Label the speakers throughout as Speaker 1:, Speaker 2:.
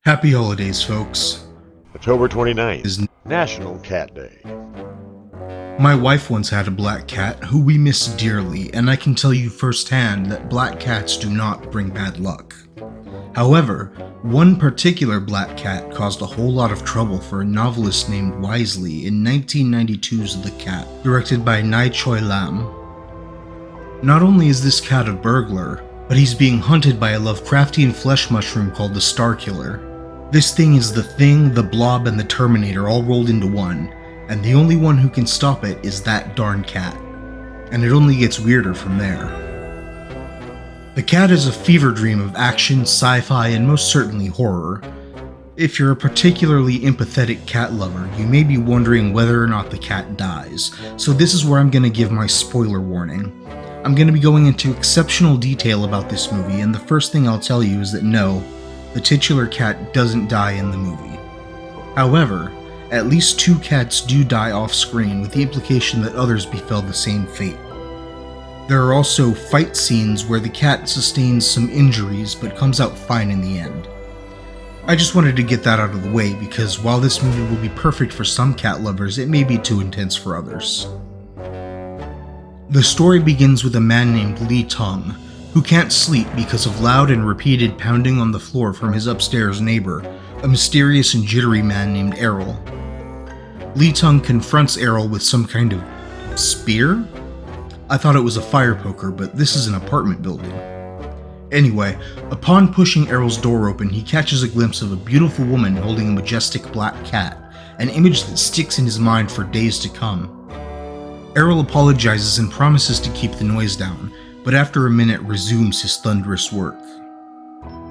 Speaker 1: Happy holidays, folks.
Speaker 2: October 29th
Speaker 1: Is
Speaker 2: National Cat Day.
Speaker 1: My wife once had a black cat who we miss dearly, and I can tell you firsthand that black cats do not bring bad luck. However, one particular black cat caused a whole lot of trouble for a novelist named Wisely in 1992's The Cat, directed by Ngai Choi Lam. Not only is this cat a burglar, but he's being hunted by a Lovecraftian flesh mushroom called the Star Killer. This thing is the Thing, the Blob, and the Terminator all rolled into one, and the only one who can stop it is that darn cat. And it only gets weirder from there. The cat is a fever dream of action, sci-fi, and most certainly horror. If you're a particularly empathetic cat lover, you may be wondering whether or not the cat dies, so this is where I'm going to give my spoiler warning. I'm going to be going into exceptional detail about this movie, and the first thing I'll tell you is that no, the titular cat doesn't die in the movie. However, at least 2 cats do die off-screen, with the implication that others befell the same fate. There are also fight scenes where the cat sustains some injuries but comes out fine in the end. I just wanted to get that out of the way because while this movie will be perfect for some cat lovers, it may be too intense for others. The story begins with a man named Lee Tung, who can't sleep because of loud and repeated pounding on the floor from his upstairs neighbor, a mysterious and jittery man named Errol. Lee Tung confronts Errol with some kind of spear? I thought it was a fire poker, but this is an apartment building. Anyway, upon pushing Errol's door open, he catches a glimpse of a beautiful woman holding a majestic black cat, an image that sticks in his mind for days to come. Errol apologizes and promises to keep the noise down, but after a minute resumes his thunderous work.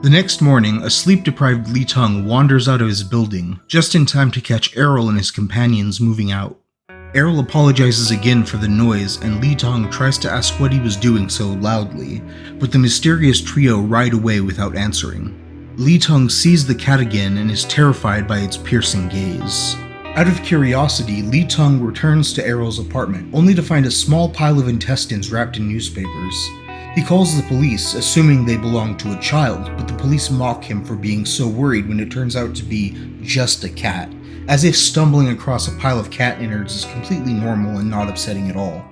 Speaker 1: The next morning, a sleep-deprived Lee Tung wanders out of his building, just in time to catch Errol and his companions moving out. Errol apologizes again for the noise, and Lee Tung tries to ask what he was doing so loudly, but the mysterious trio ride away without answering. Lee Tung sees the cat again and is terrified by its piercing gaze. Out of curiosity, Lee Tung returns to Errol's apartment, only to find a small pile of intestines wrapped in newspapers. He calls the police, assuming they belong to a child, but the police mock him for being so worried when it turns out to be just a cat, as if stumbling across a pile of cat innards is completely normal and not upsetting at all.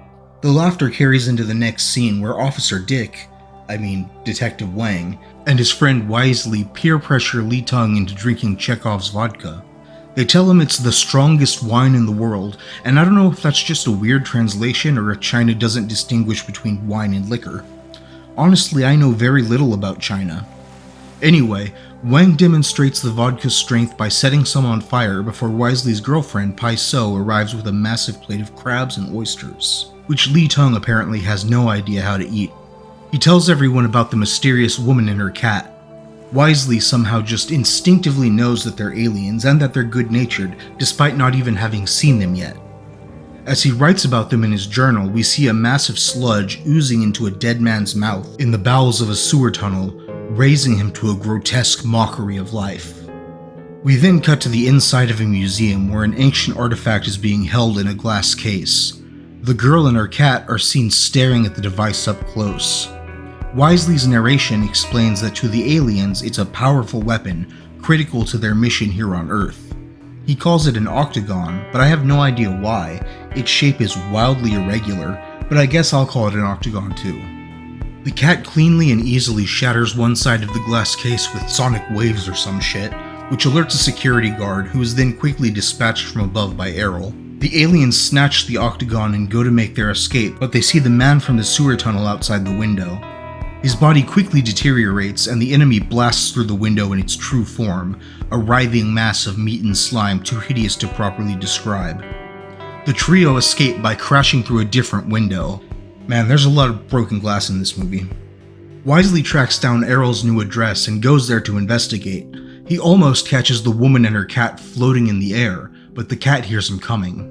Speaker 1: The laughter carries into the next scene where Officer Detective Wang, and his friend Wisely peer pressure Lee Tung into drinking Chekhov's vodka. They tell him it's the strongest wine in the world, and I don't know if that's just a weird translation or if China doesn't distinguish between wine and liquor. Honestly, I know very little about China. Anyway, Wang demonstrates the vodka's strength by setting some on fire before Wisely's girlfriend, Pai So, arrives with a massive plate of crabs and oysters, which Lee Tung apparently has no idea how to eat. He tells everyone about the mysterious woman and her cat. Wisely somehow just instinctively knows that they're aliens and that they're good-natured, despite not even having seen them yet. As he writes about them in his journal, we see a massive sludge oozing into a dead man's mouth in the bowels of a sewer tunnel, raising him to a grotesque mockery of life. We then cut to the inside of a museum where an ancient artifact is being held in a glass case. The girl and her cat are seen staring at the device up close. Wisely's narration explains that to the aliens it's a powerful weapon, critical to their mission here on Earth. He calls it an octagon, but I have no idea why. Its shape is wildly irregular, but I guess I'll call it an octagon too. The cat cleanly and easily shatters one side of the glass case with sonic waves or some shit, which alerts a security guard who is then quickly dispatched from above by Errol. The aliens snatch the octagon and go to make their escape, but they see the man from the sewer tunnel outside the window. His body quickly deteriorates, and the enemy blasts through the window in its true form, a writhing mass of meat and slime too hideous to properly describe. The trio escape by crashing through a different window. Man, there's a lot of broken glass in this movie. Wisely tracks down Errol's new address and goes there to investigate. He almost catches the woman and her cat floating in the air, but the cat hears him coming.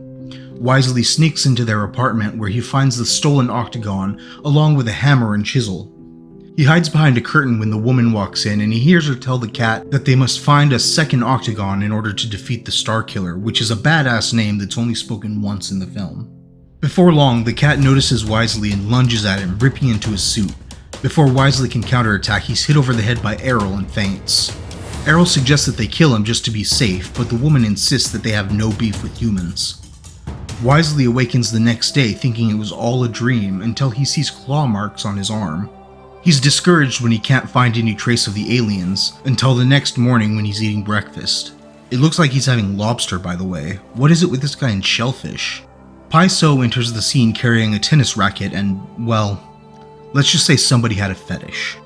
Speaker 1: Wisely sneaks into their apartment where he finds the stolen octagon along with a hammer and chisel. He hides behind a curtain when the woman walks in, and he hears her tell the cat that they must find a second octagon in order to defeat the Star Killer, which is a badass name that's only spoken once in the film. Before long, the cat notices Wisely and lunges at him, ripping into his suit. Before Wisely can counterattack, he's hit over the head by Errol and faints. Errol suggests that they kill him just to be safe, but the woman insists that they have no beef with humans. Wisely awakens the next day thinking it was all a dream until he sees claw marks on his arm. He's discouraged when he can't find any trace of the aliens, until the next morning when he's eating breakfast. It looks like he's having lobster, by the way. What is it with this guy and shellfish? Pai So enters the scene carrying a tennis racket and, well, let's just say somebody had a fetish.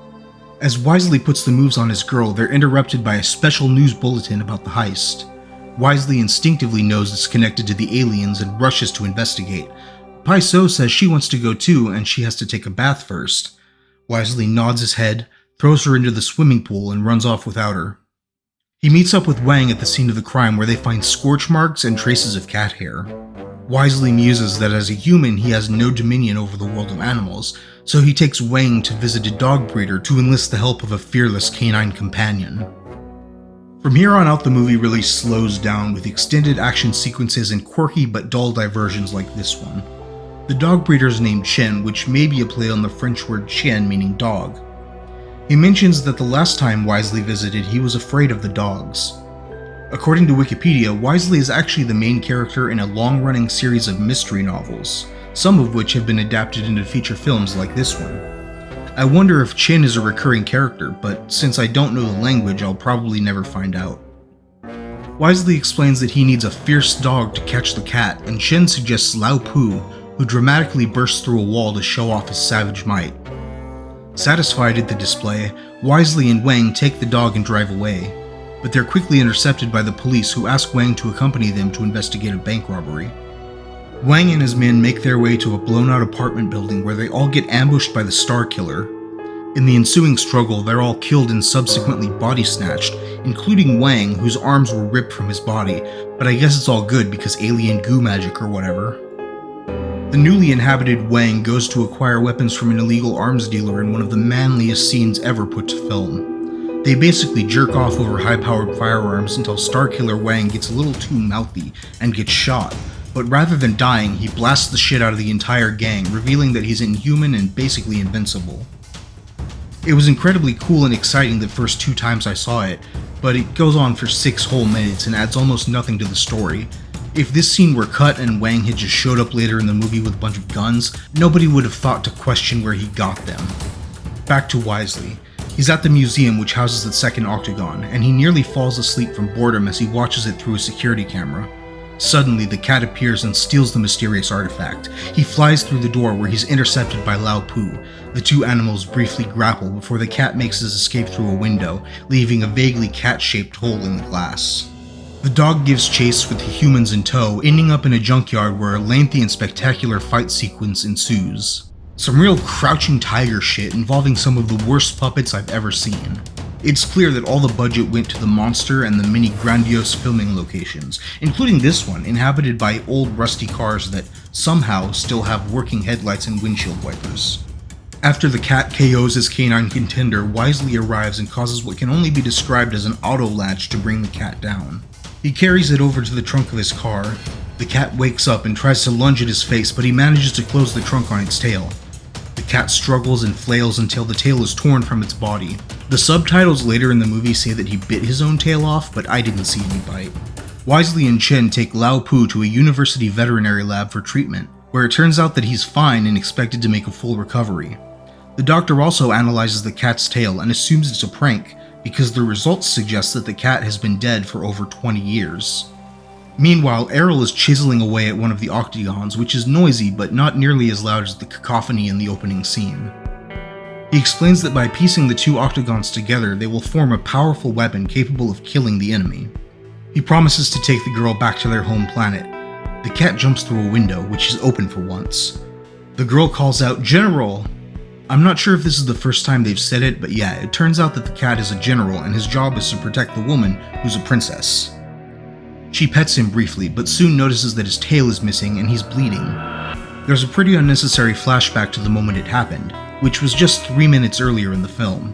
Speaker 1: As Wisely puts the moves on his girl, they're interrupted by a special news bulletin about the heist. Wisely instinctively knows it's connected to the aliens and rushes to investigate. Pai So says she wants to go too and she has to take a bath first. Wisely nods his head, throws her into the swimming pool, and runs off without her. He meets up with Wang at the scene of the crime where they find scorch marks and traces of cat hair. Wisely muses that as a human he has no dominion over the world of animals, so he takes Wang to visit a dog breeder to enlist the help of a fearless canine companion. From here on out, the movie really slows down with extended action sequences and quirky but dull diversions like this one. The dog breeder is named Chen, which may be a play on the French word chien meaning dog. He mentions that the last time Wisely visited he was afraid of the dogs. According to Wikipedia, Wisely is actually the main character in a long-running series of mystery novels, some of which have been adapted into feature films like this one. I wonder if Chen is a recurring character, but since I don't know the language, I'll probably never find out. Wisely explains that he needs a fierce dog to catch the cat, and Chen suggests Lao Pu, who dramatically bursts through a wall to show off his savage might. Satisfied at the display, Wisely and Wang take the dog and drive away, but they're quickly intercepted by the police who ask Wang to accompany them to investigate a bank robbery. Wang and his men make their way to a blown-out apartment building where they all get ambushed by the Star Killer. In the ensuing struggle, they're all killed and subsequently body-snatched, including Wang, whose arms were ripped from his body, but I guess it's all good because alien goo magic or whatever. The newly inhabited Wang goes to acquire weapons from an illegal arms dealer in one of the manliest scenes ever put to film. They basically jerk off over high-powered firearms until Starkiller Wang gets a little too mouthy and gets shot, but rather than dying, he blasts the shit out of the entire gang, revealing that he's inhuman and basically invincible. It was incredibly cool and exciting the first 2 times I saw it, but it goes on for 6 whole minutes and adds almost nothing to the story. If this scene were cut and Wang had just showed up later in the movie with a bunch of guns, nobody would have thought to question where he got them. Back to Wisely. He's at the museum which houses the second octagon, and he nearly falls asleep from boredom as he watches it through a security camera. Suddenly, the cat appears and steals the mysterious artifact. He flies through the door where he's intercepted by Lao Pu. The 2 animals briefly grapple before the cat makes his escape through a window, leaving a vaguely cat-shaped hole in the glass. The dog gives chase with the humans in tow, ending up in a junkyard where a lengthy and spectacular fight sequence ensues. Some real crouching tiger shit involving some of the worst puppets I've ever seen. It's clear that all the budget went to the monster and the many grandiose filming locations, including this one, inhabited by old rusty cars that somehow still have working headlights and windshield wipers. After the cat KOs his canine contender, Wisely arrives and causes what can only be described as an auto latch to bring the cat down. He carries it over to the trunk of his car. The cat wakes up and tries to lunge at his face, but he manages to close the trunk on its tail. The cat struggles and flails until the tail is torn from its body. The subtitles later in the movie say that he bit his own tail off, but I didn't see any bite. Wisely and Chen take Lao Pu to a university veterinary lab for treatment, where it turns out that he's fine and expected to make a full recovery. The doctor also analyzes the cat's tail and assumes it's a prank, because the results suggest that the cat has been dead for over 20 years. Meanwhile, Errol is chiseling away at one of the octagons, which is noisy but not nearly as loud as the cacophony in the opening scene. He explains that by piecing the 2 octagons together, they will form a powerful weapon capable of killing the enemy. He promises to take the girl back to their home planet. The cat jumps through a window, which is open for once. The girl calls out, "General!" I'm not sure if this is the first time they've said it, but yeah, it turns out that the cat is a general and his job is to protect the woman, who's a princess. She pets him briefly, but soon notices that his tail is missing and he's bleeding. There's a pretty unnecessary flashback to the moment it happened, which was just 3 minutes earlier in the film.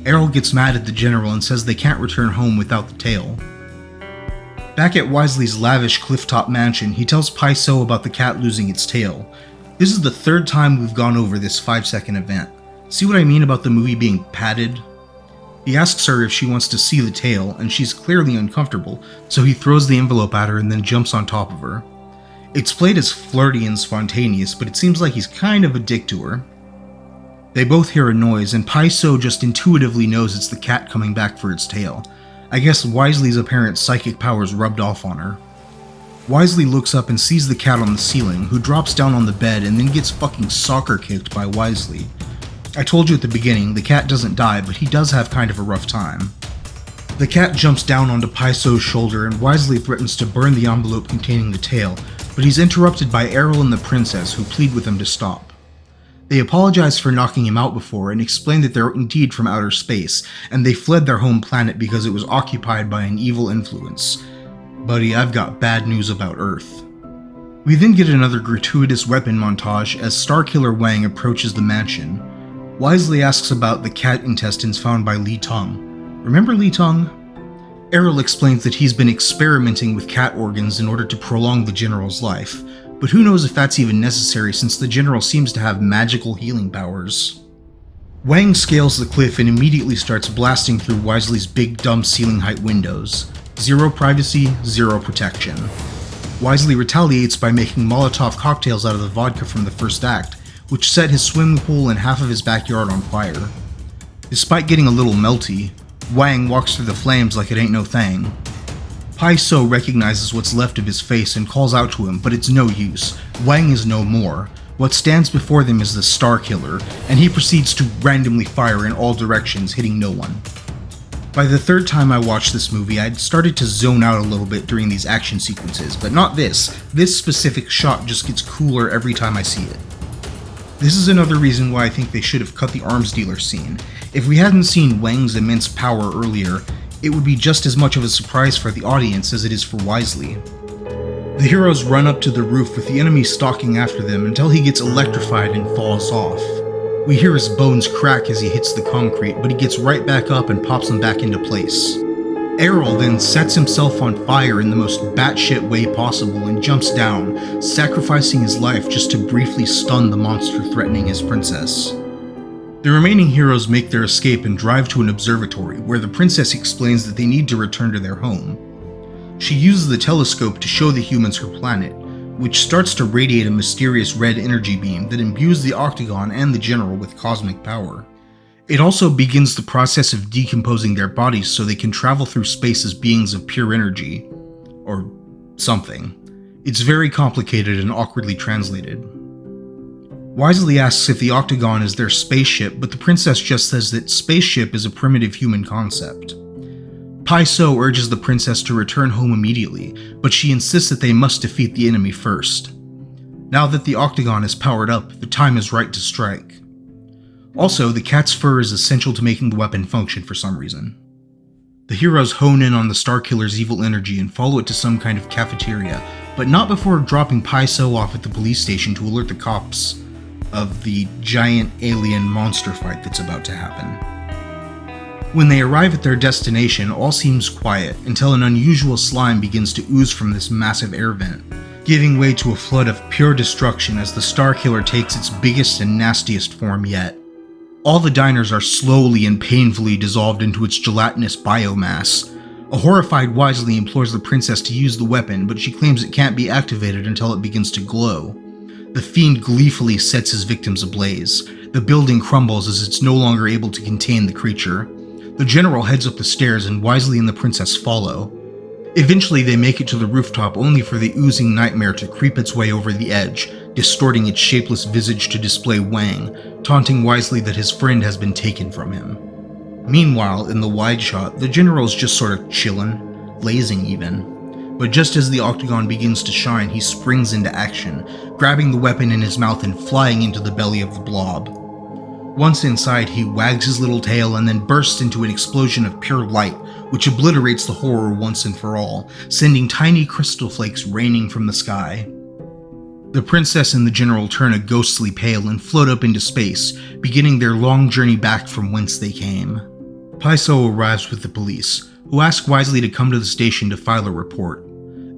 Speaker 1: Errol gets mad at the general and says they can't return home without the tail. Back at Wisely's lavish clifftop mansion, he tells Pai So about the cat losing its tail. This is the 3rd time we've gone over this 5-second event. See what I mean about the movie being padded? He asks her if she wants to see the tail, and she's clearly uncomfortable, so he throws the envelope at her and then jumps on top of her. It's played as flirty and spontaneous, but it seems like he's kind of a dick to her. They both hear a noise, and Paiso just intuitively knows it's the cat coming back for its tail. I guess Wisely's apparent psychic powers rubbed off on her. Wisely looks up and sees the cat on the ceiling, who drops down on the bed and then gets fucking soccer kicked by Wisely. I told you at the beginning, the cat doesn't die, but he does have kind of a rough time. The cat jumps down onto Paiso's shoulder and Wisely threatens to burn the envelope containing the tail, but he's interrupted by Errol and the princess, who plead with him to stop. They apologize for knocking him out before and explain that they're indeed from outer space, and they fled their home planet because it was occupied by an evil influence. Buddy, I've got bad news about Earth. We then get another gratuitous weapon montage as Starkiller Wang approaches the mansion. Wisely asks about the cat intestines found by Li Tong. Remember Li Tong? Errol explains that he's been experimenting with cat organs in order to prolong the general's life, but who knows if that's even necessary since the general seems to have magical healing powers. Wang scales the cliff and immediately starts blasting through Wisely's big dumb ceiling height windows. Zero privacy, zero protection. Wisely retaliates by making Molotov cocktails out of the vodka from the first act, which set his swimming pool and half of his backyard on fire. Despite getting a little melty, Wang walks through the flames like it ain't no thing. Paiso recognizes what's left of his face and calls out to him, but it's no use. Wang is no more. What stands before them is the Star Killer, and he proceeds to randomly fire in all directions, hitting no one. By the third time I watched this movie, I'd started to zone out a little bit during these action sequences, but not this. This specific shot just gets cooler every time I see it. This is another reason why I think they should have cut the arms dealer scene. If we hadn't seen Wang's immense power earlier, it would be just as much of a surprise for the audience as it is for Wisely. The heroes run up to the roof with the enemy stalking after them until he gets electrified and falls off. We hear his bones crack as he hits the concrete, but he gets right back up and pops them back into place. Errol then sets himself on fire in the most batshit way possible and jumps down, sacrificing his life just to briefly stun the monster threatening his princess. The remaining heroes make their escape and drive to an observatory, where the princess explains that they need to return to their home. She uses the telescope to show the humans her planet, which starts to radiate a mysterious red energy beam that imbues the Octagon and the General with cosmic power. It also begins the process of decomposing their bodies so they can travel through space as beings of pure energy. Or something. It's very complicated and awkwardly translated. Wisely asks if the Octagon is their spaceship, but the princess just says that spaceship is a primitive human concept. Paiso urges the princess to return home immediately, but she insists that they must defeat the enemy first. Now that the Octagon is powered up, the time is right to strike. Also, the cat's fur is essential to making the weapon function for some reason. The heroes hone in on the Starkiller's evil energy and follow it to some kind of cafeteria, but not before dropping Paiso off at the police station to alert the cops of the giant alien monster fight that's about to happen. When they arrive at their destination, all seems quiet until an unusual slime begins to ooze from this massive air vent, giving way to a flood of pure destruction as the Starkiller takes its biggest and nastiest form yet. All the diners are slowly and painfully dissolved into its gelatinous biomass. A horrified Wisely implores the princess to use the weapon, but she claims it can't be activated until it begins to glow. The fiend gleefully sets his victims ablaze. The building crumbles as it's no longer able to contain the creature. The general heads up the stairs and Wisely and the princess follow. Eventually they make it to the rooftop only for the oozing nightmare to creep its way over the edge, distorting its shapeless visage to display Wang, taunting Wisely that his friend has been taken from him. Meanwhile, in the wide shot, the general's just sort of chillin', lazing even. But just as the Octagon begins to shine, he springs into action, grabbing the weapon in his mouth and flying into the belly of the blob. Once inside, he wags his little tail and then bursts into an explosion of pure light, which obliterates the horror once and for all, sending tiny crystal flakes raining from the sky. The princess and the general turn a ghostly pale and float up into space, beginning their long journey back from whence they came. Paiso arrives with the police, who ask Wisely to come to the station to file a report.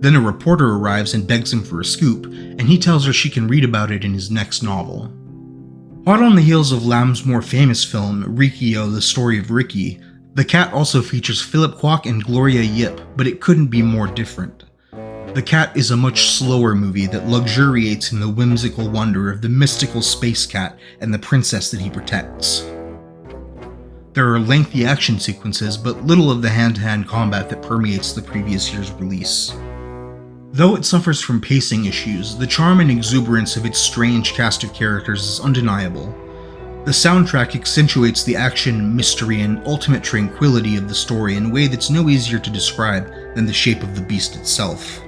Speaker 1: Then a reporter arrives and begs him for a scoop, and he tells her she can read about it in his next novel. Hot on the heels of Lam's more famous film, Riki-Oh, The Story of Riki, The cat also features Philip Kwok and Gloria Yip, but it couldn't be more different. The Cat is a much slower movie that luxuriates in the whimsical wonder of the mystical space cat and the princess that he protects. There are lengthy action sequences, but little of the hand-to-hand combat that permeates the previous year's release. Though it suffers from pacing issues, the charm and exuberance of its strange cast of characters is undeniable. The soundtrack accentuates the action, mystery, and ultimate tranquility of the story in a way that's no easier to describe than the shape of the beast itself.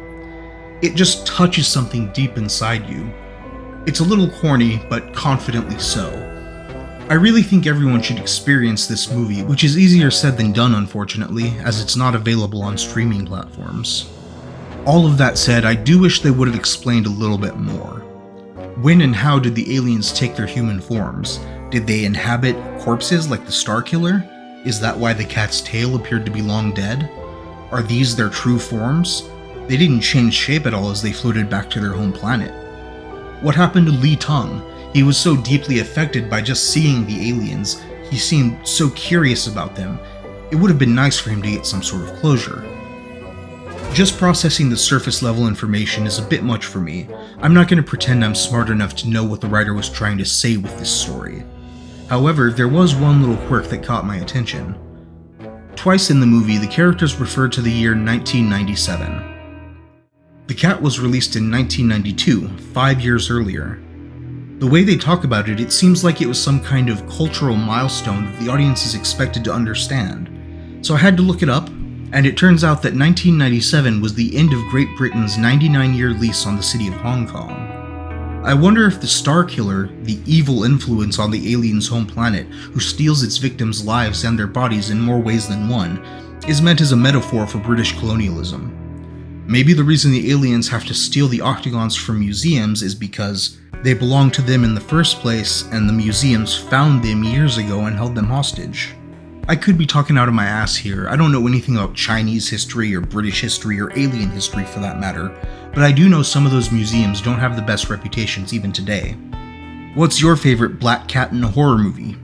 Speaker 1: It just touches something deep inside you. It's a little corny, but confidently so. I really think everyone should experience this movie, which is easier said than done unfortunately, as it's not available on streaming platforms. All of that said, I do wish they would have explained a little bit more. When and how did the aliens take their human forms? Did they inhabit corpses like the Star Killer? Is that why the cat's tail appeared to be long dead? Are these their true forms? They didn't change shape at all as they floated back to their home planet. What happened to Lee Tung? He was so deeply affected by just seeing the aliens, he seemed so curious about them. It would have been nice for him to get some sort of closure. Just processing the surface level information is a bit much for me. I'm not going to pretend I'm smart enough to know what the writer was trying to say with this story. However, there was one little quirk that caught my attention. Twice in the movie, the characters referred to the year 1997. The Cat was released in 1992, 5 years earlier. The way they talk about it, it seems like it was some kind of cultural milestone that the audience is expected to understand. So I had to look it up, and it turns out that 1997 was the end of Great Britain's 99-year lease on the city of Hong Kong. I wonder if the Star Killer, the evil influence on the aliens' home planet who steals its victims' lives and their bodies in more ways than one, is meant as a metaphor for British colonialism. Maybe the reason the aliens have to steal the octagons from museums is because they belong to them in the first place and the museums found them years ago and held them hostage. I could be talking out of my ass here. I don't know anything about Chinese history or British history or alien history for that matter, but I do know some of those museums don't have the best reputations even today. What's your favorite black cat in a horror movie?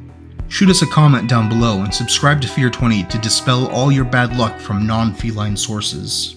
Speaker 1: Shoot us a comment down below and subscribe to Fear 20 to dispel all your bad luck from non-feline sources.